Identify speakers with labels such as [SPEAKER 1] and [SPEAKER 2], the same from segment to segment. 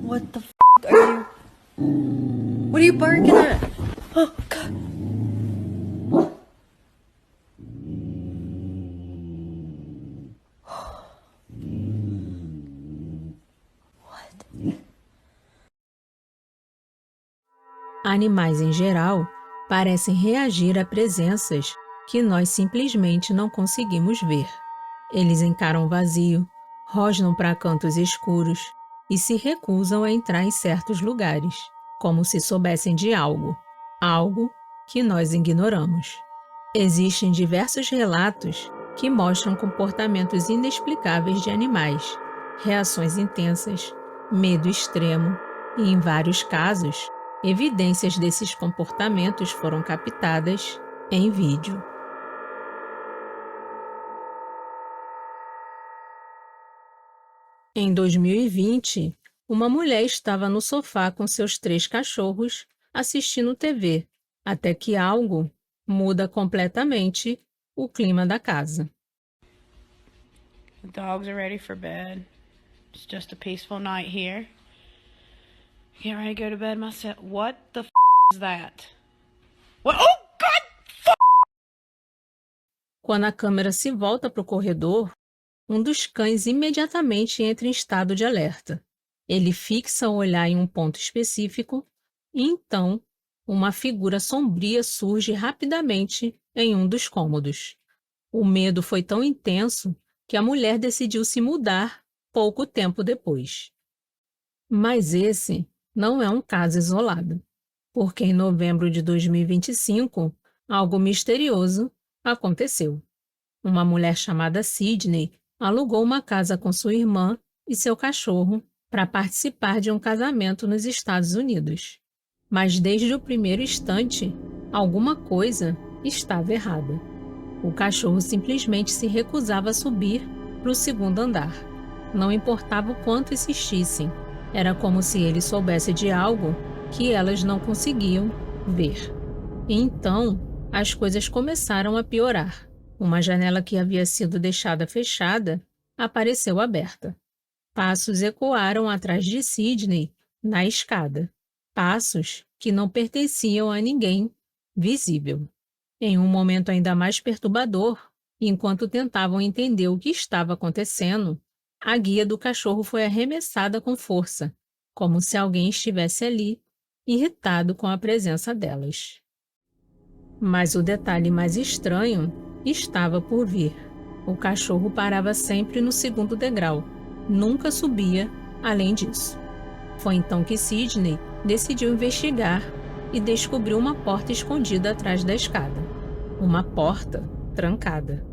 [SPEAKER 1] What the f are you? What are you barking at? Oh, God. What?
[SPEAKER 2] Animais em geral parecem reagir a presenças que nós simplesmente não conseguimos ver. Eles encaram o vazio, rosnam para cantos escuros e se recusam a entrar em certos lugares, como se soubessem de algo que nós ignoramos. Existem diversos relatos que mostram comportamentos inexplicáveis de animais, reações intensas, medo extremo e, em vários casos, evidências desses comportamentos foram captadas em vídeo. Em 2020, uma mulher estava no sofá com seus 3 cachorros assistindo TV, até que algo muda completamente o clima da casa.
[SPEAKER 3] The dogs are ready for bed. It's just a peaceful night here. Get ready to go to bed myself. What the is that? What? Oh, God!
[SPEAKER 2] Quando a câmera se volta para o corredor, um dos cães imediatamente entra em estado de alerta. Ele fixa o olhar em um ponto específico e então uma figura sombria surge rapidamente em um dos cômodos. O medo foi tão intenso que a mulher decidiu se mudar pouco tempo depois. Mas esse não é um caso isolado, porque em novembro de 2025, algo misterioso aconteceu. Uma mulher chamada Sydney alugou uma casa com sua irmã e seu cachorro para participar de um casamento nos Estados Unidos. Mas desde o primeiro instante, alguma coisa estava errada. O cachorro simplesmente se recusava a subir para o segundo andar. Não importava o quanto insistissem, era como se ele soubesse de algo que elas não conseguiam ver. E então, as coisas começaram a piorar. Uma janela que havia sido deixada fechada apareceu aberta. Passos ecoaram atrás de Sydney na escada. Passos que não pertenciam a ninguém visível. Em um momento ainda mais perturbador, enquanto tentavam entender o que estava acontecendo, a guia do cachorro foi arremessada com força, como se alguém estivesse ali, irritado com a presença delas. Mas o detalhe mais estranho estava por vir. O cachorro parava sempre no segundo degrau, nunca subia além disso. Foi então que Sydney decidiu investigar e descobriu uma porta escondida atrás da escada. Uma porta trancada.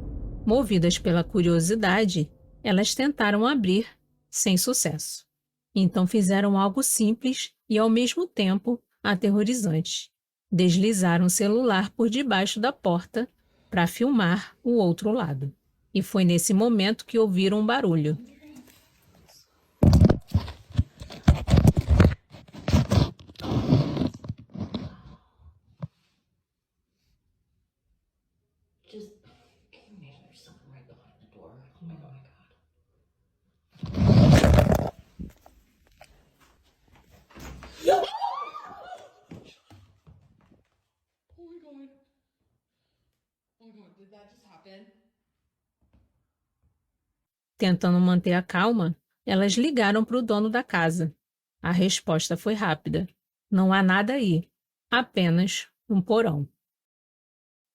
[SPEAKER 2] Movidas pela curiosidade, elas tentaram abrir, sem sucesso. Então fizeram algo simples e, ao mesmo tempo, aterrorizante. Deslizaram o celular por debaixo da porta para filmar o outro lado. E foi nesse momento que ouviram um barulho.
[SPEAKER 1] Just imagine there's something right behind the door. Oh my God. Oh my God. Oh my God, did that just happen?
[SPEAKER 2] Tentando manter a calma, elas ligaram para o dono da casa. A resposta foi rápida. Não há nada aí, apenas um porão.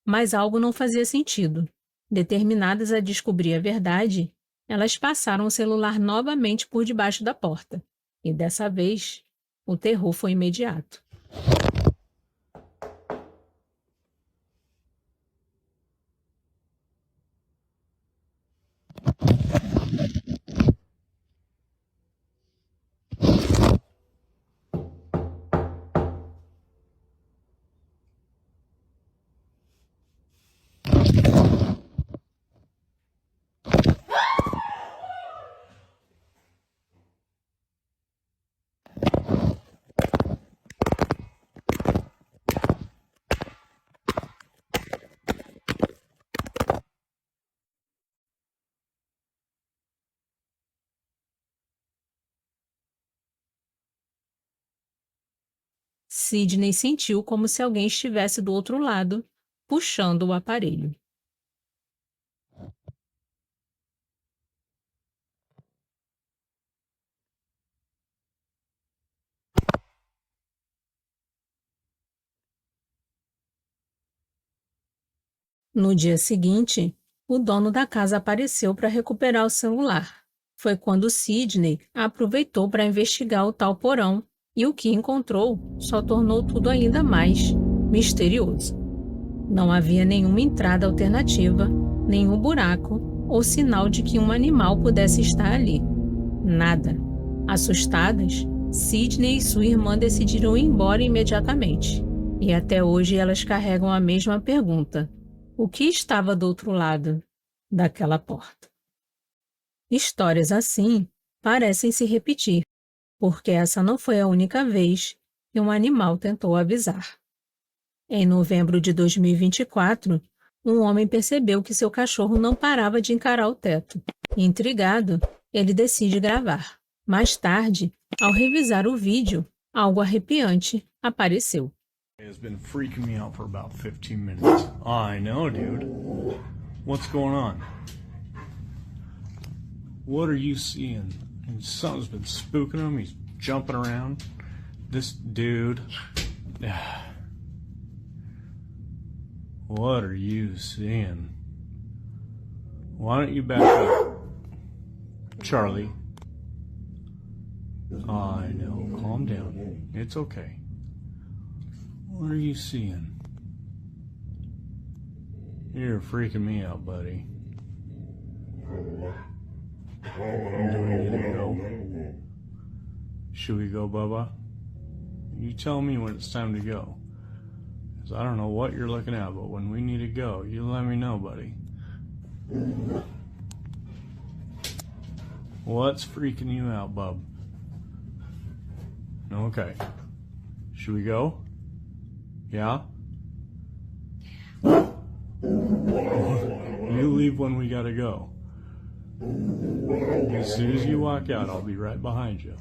[SPEAKER 2] Mas algo não fazia sentido. Determinadas a descobrir a verdade, elas passaram o celular novamente por debaixo da porta. E dessa vez, o terror foi imediato. Sidney sentiu como se alguém estivesse do outro lado, puxando o aparelho. No dia seguinte, o dono da casa apareceu para recuperar o celular. Foi quando Sidney aproveitou para investigar o tal porão e o que encontrou só tornou tudo ainda mais misterioso. Não havia nenhuma entrada alternativa, nenhum buraco ou sinal de que um animal pudesse estar ali. Nada. Assustadas, Sidney e sua irmã decidiram ir embora imediatamente. E até hoje elas carregam a mesma pergunta: o que estava do outro lado daquela porta? Histórias assim parecem se repetir, porque essa não foi a única vez que um animal tentou avisar. Em novembro de 2024, um homem percebeu que seu cachorro não parava de encarar o teto. Intrigado, ele decide gravar. Mais tarde, ao revisar o vídeo, algo arrepiante apareceu.
[SPEAKER 4] It's been freaking me out for about 15 minutes. I know, dude. What's going on? What are you seeing? Something's been spooking him. He's jumping around. This dude. What are you seeing? Why don't you back up? Charlie. I know. Calm down. It's okay. What are you seeing? You're freaking me out, buddy. Do we need to go? Should we go, Bubba? You tell me when it's time to go. 'Cause I don't know what you're looking at, but when we need to go, you let me know, buddy. What's freaking you out, bub? Okay. Should we go? Yeah? You leave when we gotta go. As soon as you walk out, I'll be right behind you.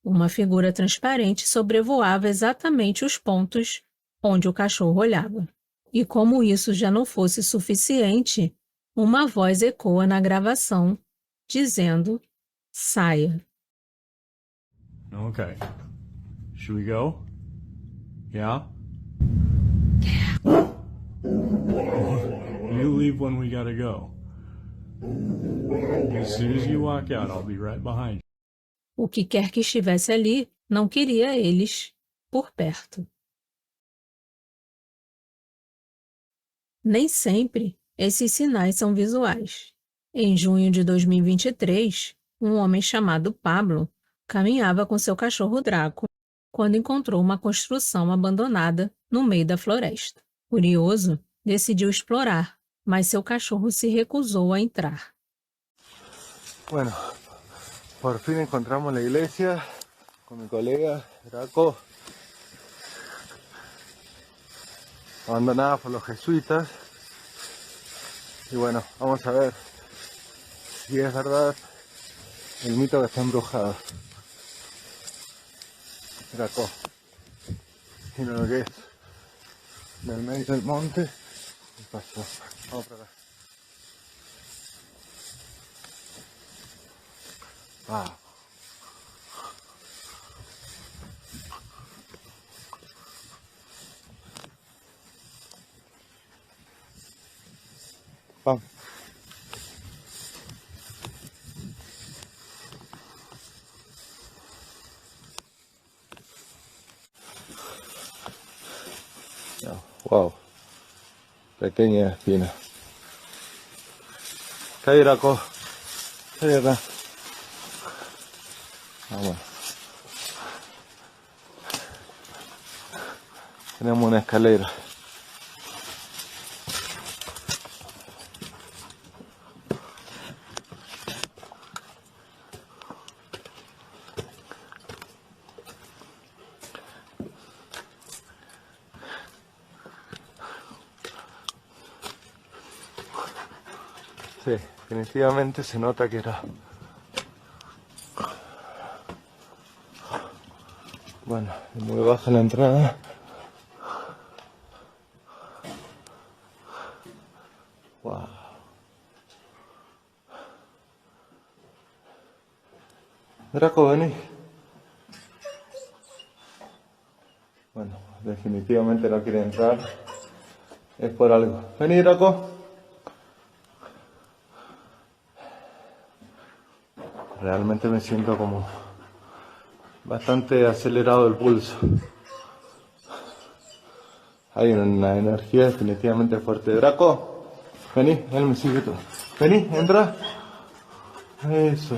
[SPEAKER 2] Uma figura transparente sobrevoava exatamente os pontos onde o cachorro olhava. E como isso já não fosse suficiente, uma voz ecoa na gravação, dizendo: saia.
[SPEAKER 4] Okay. Should we go? Yeah? You leave when we gotta go. As soon as you walk out, I'll be right behind you.
[SPEAKER 2] O que quer que estivesse ali não queria eles por perto. Nem sempre esses sinais são visuais. Em junho de 2023, um homem chamado Pablo caminhava com seu cachorro Draco quando encontrou uma construção abandonada no meio da floresta. Curioso, decidiu explorar, mas seu cachorro se recusou a entrar.
[SPEAKER 5] Bueno, por fin encontramos la iglesia con mi colega Draco, abandonada por los jesuitas. Y bueno, vamos a ver si es verdad el mito que está embrujado. Draco, mira lo que es, en el medio del monte. ¿Qué pasó? Vamos para acá. Ah. Vamos. Wow. Pequeña espina. ¿Qué hay, Draco? ¿Qué hay acá? Ah, bueno. Tenemos una escalera. Sí, definitivamente se nota que era Bueno, es muy baja la entrada. Wow. Draco, vení. Bueno, definitivamente no quiere entrar. Es por algo. Vení, Draco. Realmente me siento como bastante acelerado el pulso. Hay una energía definitivamente fuerte. Draco, vení, él me sigue todo. Vení, entra. Eso.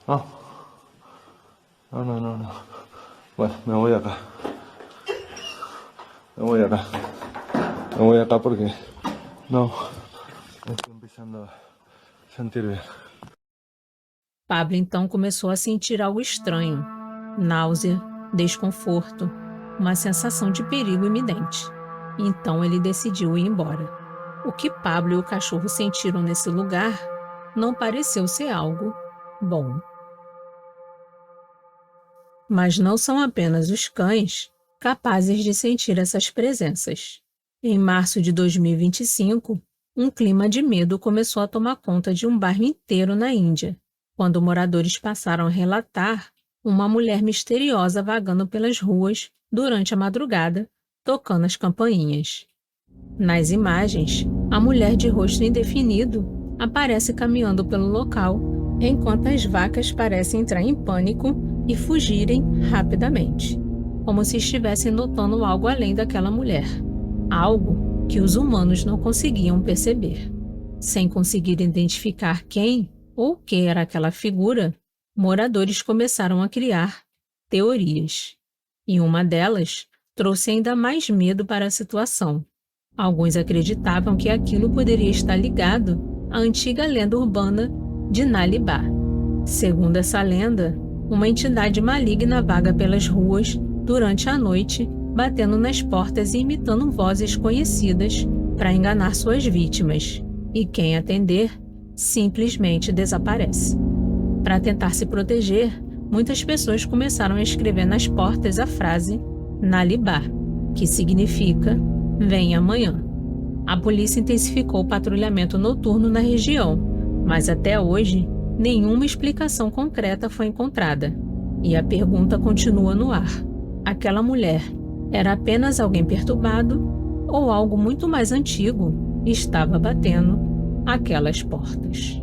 [SPEAKER 5] No. No. Bueno, me voy acá. Me voy acá porque no me estoy empezando a sentir bien.
[SPEAKER 2] Pablo então começou a sentir algo estranho, náusea, desconforto, uma sensação de perigo iminente. Então ele decidiu ir embora. O que Pablo e o cachorro sentiram nesse lugar não pareceu ser algo bom. Mas não são apenas os cães capazes de sentir essas presenças. Em março de 2025, um clima de medo começou a tomar conta de um bairro inteiro na Índia, quando moradores passaram a relatar uma mulher misteriosa vagando pelas ruas durante a madrugada, tocando as campainhas. Nas imagens, a mulher de rosto indefinido aparece caminhando pelo local, enquanto as vacas parecem entrar em pânico e fugirem rapidamente, como se estivessem notando algo além daquela mulher, algo que os humanos não conseguiam perceber. Sem conseguir identificar quem ou o que era aquela figura, moradores começaram a criar teorias. E uma delas trouxe ainda mais medo para a situação. Alguns acreditavam que aquilo poderia estar ligado à antiga lenda urbana de Nalibá. Segundo essa lenda, uma entidade maligna vaga pelas ruas durante a noite, batendo nas portas e imitando vozes conhecidas para enganar suas vítimas. E quem atender simplesmente desaparece. Para tentar se proteger, muitas pessoas começaram a escrever nas portas a frase Nalibá, que significa "Vem amanhã". A polícia intensificou o patrulhamento noturno na região, mas até hoje nenhuma explicação concreta foi encontrada. E a pergunta continua no ar. Aquela mulher era apenas alguém perturbado ou algo muito mais antigo estava batendo aquelas portas?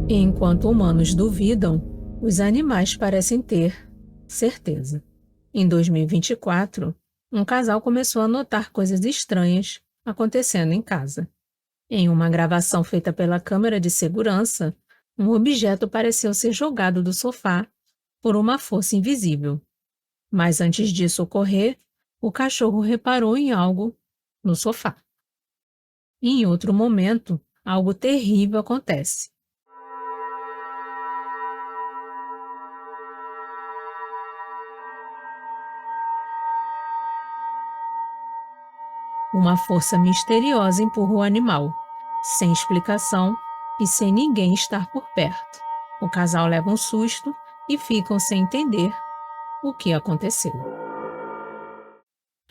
[SPEAKER 2] Enquanto humanos duvidam, os animais parecem ter certeza. Em 2024, um casal começou a notar coisas estranhas acontecendo em casa. Em uma gravação feita pela câmera de segurança, um objeto pareceu ser jogado do sofá por uma força invisível. Mas antes disso ocorrer, o cachorro reparou em algo no sofá. Em outro momento, algo terrível acontece. Uma força misteriosa empurra o animal, sem explicação e sem ninguém estar por perto. O casal leva um susto e ficam sem entender o que aconteceu.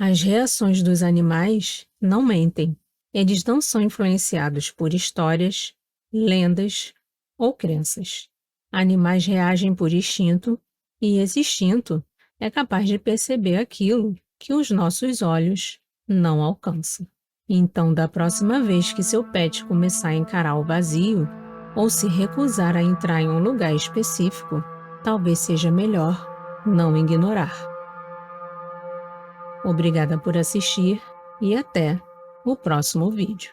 [SPEAKER 2] As reações dos animais não mentem. Eles não são influenciados por histórias, lendas ou crenças. Animais reagem por instinto e esse instinto é capaz de perceber aquilo que os nossos olhos não alcançam. Então, da próxima vez que seu pet começar a encarar o vazio ou se recusar a entrar em um lugar específico, talvez seja melhor não ignorar. Obrigada por assistir e até o próximo vídeo.